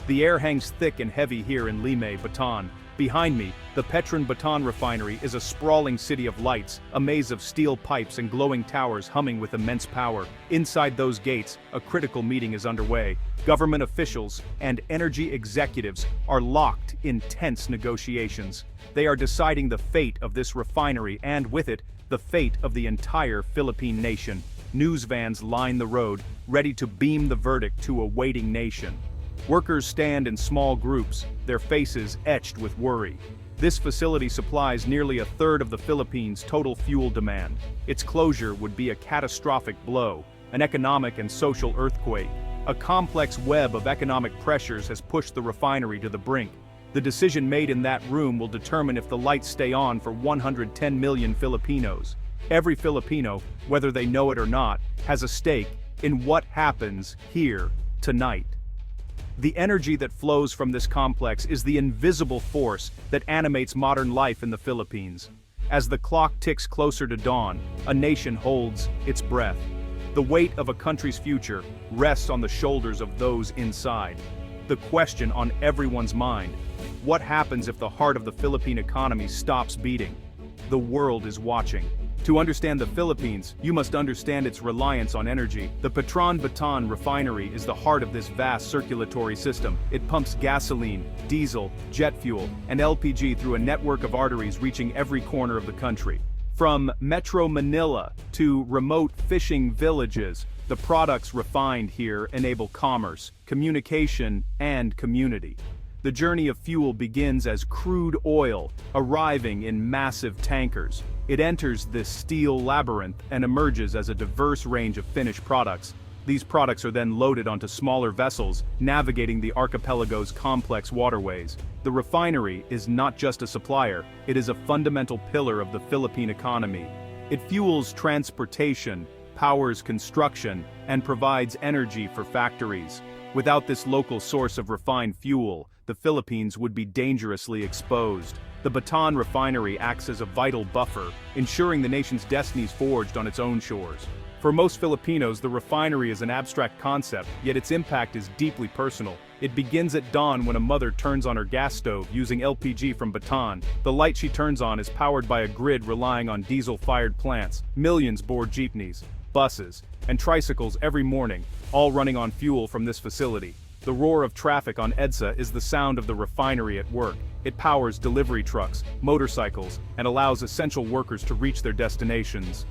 The air hangs thick and heavy here in Lime, Bataan. Behind me, the Petron Bataan refinery is a sprawling city of lights, a maze of steel pipes and glowing towers humming with immense power. Inside those gates, a critical meeting is underway. Government officials and energy executives are locked in tense negotiations. They are deciding the fate of this refinery and, with it, the fate of the entire Philippine nation. News vans line the road, ready to beam the verdict to a waiting nation. Workers stand in small groups, their faces etched with worry. This facility supplies nearly a third of the Philippines' total fuel demand. Its closure would be a catastrophic blow, an economic and social earthquake. A complex web of economic pressures has pushed the refinery to the brink. The decision made in that room will determine if the lights stay on for 110 million Filipinos. Every Filipino, whether they know it or not, has a stake in what happens here tonight. The energy that flows from this complex is the invisible force that animates modern life in the Philippines. As the clock ticks closer to dawn, a nation holds its breath. The weight of a country's future rests on the shoulders of those inside. The question on everyone's mind: what happens if the heart of the Philippine economy stops beating? The world is watching. To understand the Philippines, you must understand its reliance on energy. The Petron Bataan refinery is the heart of this vast circulatory system. It pumps gasoline, diesel, jet fuel, and LPG through a network of arteries reaching every corner of the country. From Metro Manila to remote fishing villages, the products refined here enable commerce, communication, and community. The journey of fuel begins as crude oil, arriving in massive tankers. It enters this steel labyrinth and emerges as a diverse range of finished products. These products are then loaded onto smaller vessels, navigating the archipelago's complex waterways. The refinery is not just a supplier, it is a fundamental pillar of the Philippine economy. It fuels transportation, powers construction, and provides energy for factories. Without this local source of refined fuel, the Philippines would be dangerously exposed. The Bataan refinery acts as a vital buffer, ensuring the nation's destinies forged on its own shores. For most Filipinos, the refinery is an abstract concept, yet its impact is deeply personal. It begins at dawn when a mother turns on her gas stove using LPG from Bataan. The light she turns on is powered by a grid relying on diesel-fired plants. Millions board jeepneys, buses, and tricycles every morning, all running on fuel from this facility. The roar of traffic on EDSA is the sound of the refinery at work. It powers delivery trucks, motorcycles, and allows essential workers to reach their destinations.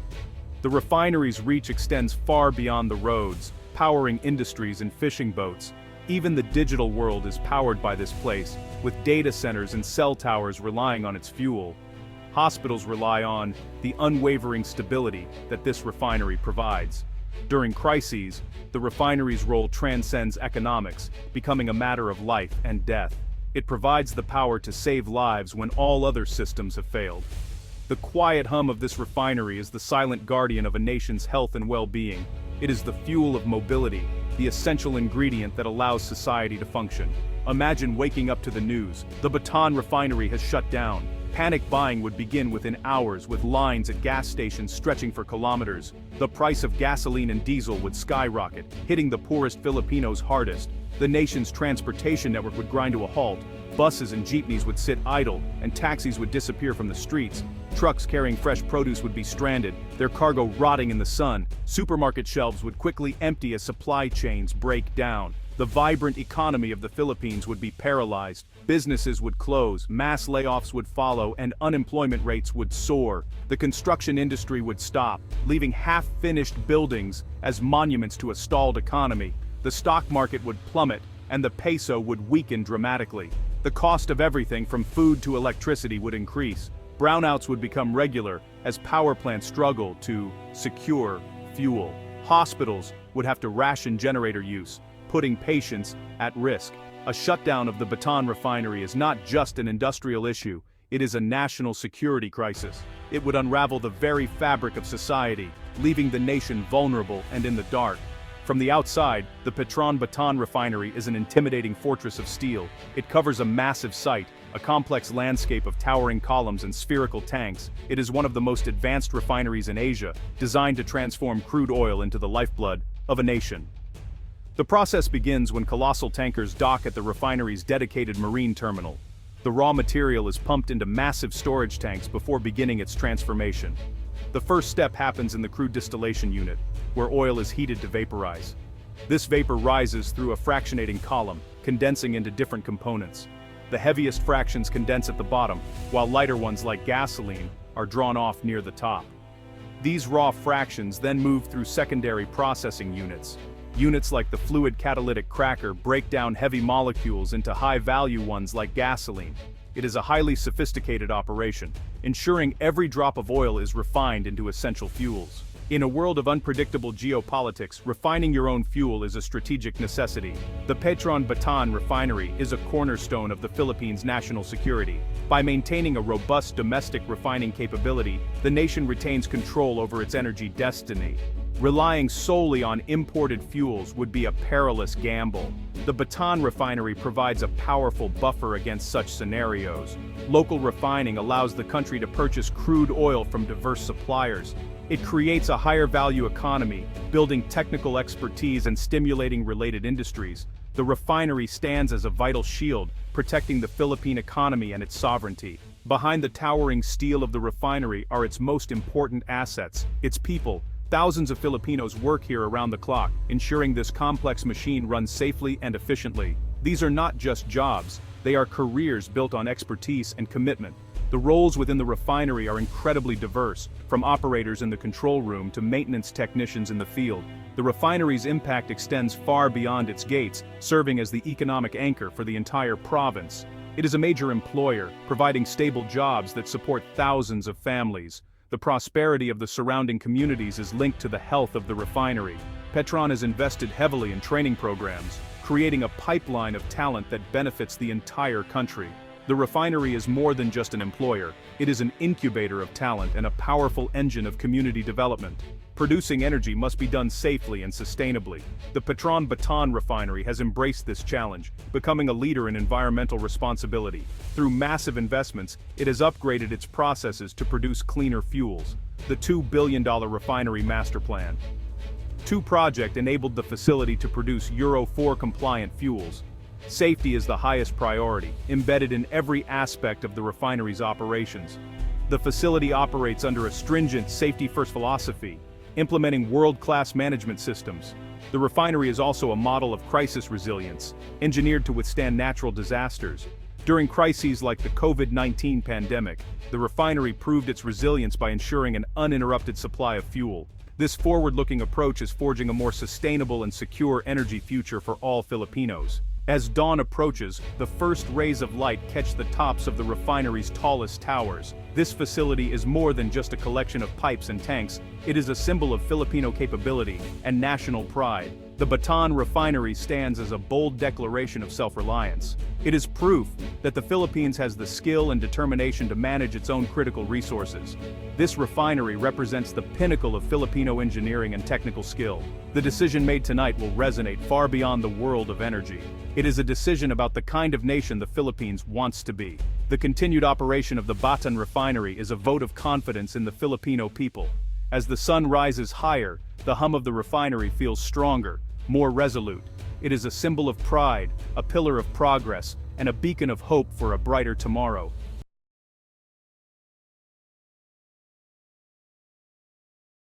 The refinery's reach extends far beyond the roads, powering industries and fishing boats. Even the digital world is powered by this place, with data centers and cell towers relying on its fuel. Hospitals rely on the unwavering stability that this refinery provides. During crises, the refinery's role transcends economics, becoming a matter of life and death. It provides the power to save lives when all other systems have failed. The quiet hum of this refinery is the silent guardian of a nation's health and well-being. It is the fuel of mobility, the essential ingredient that allows society to function. Imagine waking up to the news: the Bataan refinery has shut down. Panic buying would begin within hours, with lines at gas stations stretching for kilometers. The price of gasoline and diesel would skyrocket, hitting the poorest Filipinos hardest. The nation's transportation network would grind to a halt. Buses and jeepneys would sit idle, and taxis would disappear from the streets. Trucks carrying fresh produce would be stranded, their cargo rotting in the sun. Supermarket shelves would quickly empty as supply chains break down. The vibrant economy of the Philippines would be paralyzed. Businesses would close, mass layoffs would follow, and unemployment rates would soar. The construction industry would stop, leaving half-finished buildings as monuments to a stalled economy. The stock market would plummet, and the peso would weaken dramatically. The cost of everything from food to electricity would increase. Brownouts would become regular as power plants struggle to secure fuel. Hospitals would have to ration generator use, putting patients at risk. A shutdown of the Bataan refinery is not just an industrial issue, it is a national security crisis. It would unravel the very fabric of society, leaving the nation vulnerable and in the dark. From the outside, the Petron Bataan refinery is an intimidating fortress of steel. It covers a massive site, a complex landscape of towering columns and spherical tanks. It is one of the most advanced refineries in Asia, designed to transform crude oil into the lifeblood of a nation. The process begins when colossal tankers dock at the refinery's dedicated marine terminal. The raw material is pumped into massive storage tanks before beginning its transformation. The first step happens in the crude distillation unit, where oil is heated to vaporize. This vapor rises through a fractionating column, condensing into different components. The heaviest fractions condense at the bottom, while lighter ones like gasoline are drawn off near the top. These raw fractions then move through secondary processing units. Units like the fluid catalytic cracker break down heavy molecules into high-value ones like gasoline. It is a highly sophisticated operation, ensuring every drop of oil is refined into essential fuels. In a world of unpredictable geopolitics, refining your own fuel is a strategic necessity. The Petron Bataan refinery is a cornerstone of the Philippines' national security. By maintaining a robust domestic refining capability, the nation retains control over its energy destiny. Relying solely on imported fuels would be a perilous gamble. The Bataan refinery provides a powerful buffer against such scenarios. Local refining allows the country to purchase crude oil from diverse suppliers. It creates a higher value economy, building technical expertise and stimulating related industries. The refinery stands as a vital shield, protecting the Philippine economy and its sovereignty. Behind the towering steel of the refinery are its most important assets, its people. Thousands of Filipinos work here around the clock, ensuring this complex machine runs safely and efficiently. These are not just jobs, they are careers built on expertise and commitment. The roles within the refinery are incredibly diverse, from operators in the control room to maintenance technicians in the field. The refinery's impact extends far beyond its gates, serving as the economic anchor for the entire province. It is a major employer, providing stable jobs that support thousands of families. The prosperity of the surrounding communities is linked to the health of the refinery. Petron has invested heavily in training programs, creating a pipeline of talent that benefits the entire country. The refinery is more than just an employer, it is an incubator of talent and a powerful engine of community development. Producing energy must be done safely and sustainably. The Petron Bataan refinery has embraced this challenge, becoming a leader in environmental responsibility. Through massive investments, it has upgraded its processes to produce cleaner fuels. The $2 billion refinery master plan. The project enabled the facility to produce Euro 4 compliant fuels. Safety is the highest priority, embedded in every aspect of the refinery's operations. The facility operates under a stringent safety-first philosophy, implementing world-class management systems. The refinery is also a model of crisis resilience, engineered to withstand natural disasters. During crises like the COVID-19 pandemic, the refinery proved its resilience by ensuring an uninterrupted supply of fuel. This forward-looking approach is forging a more sustainable and secure energy future for all Filipinos. As dawn approaches, the first rays of light catch the tops of the refinery's tallest towers. This facility is more than just a collection of pipes and tanks, it is a symbol of Filipino capability and national pride. The Bataan refinery stands as a bold declaration of self-reliance. It is proof that the Philippines has the skill and determination to manage its own critical resources. This refinery represents the pinnacle of Filipino engineering and technical skill. The decision made tonight will resonate far beyond the world of energy. It is a decision about the kind of nation the Philippines wants to be. The continued operation of the Bataan refinery is a vote of confidence in the Filipino people. As the sun rises higher, the hum of the refinery feels stronger, more resolute. It is a symbol of pride, a pillar of progress, and a beacon of hope for a brighter tomorrow.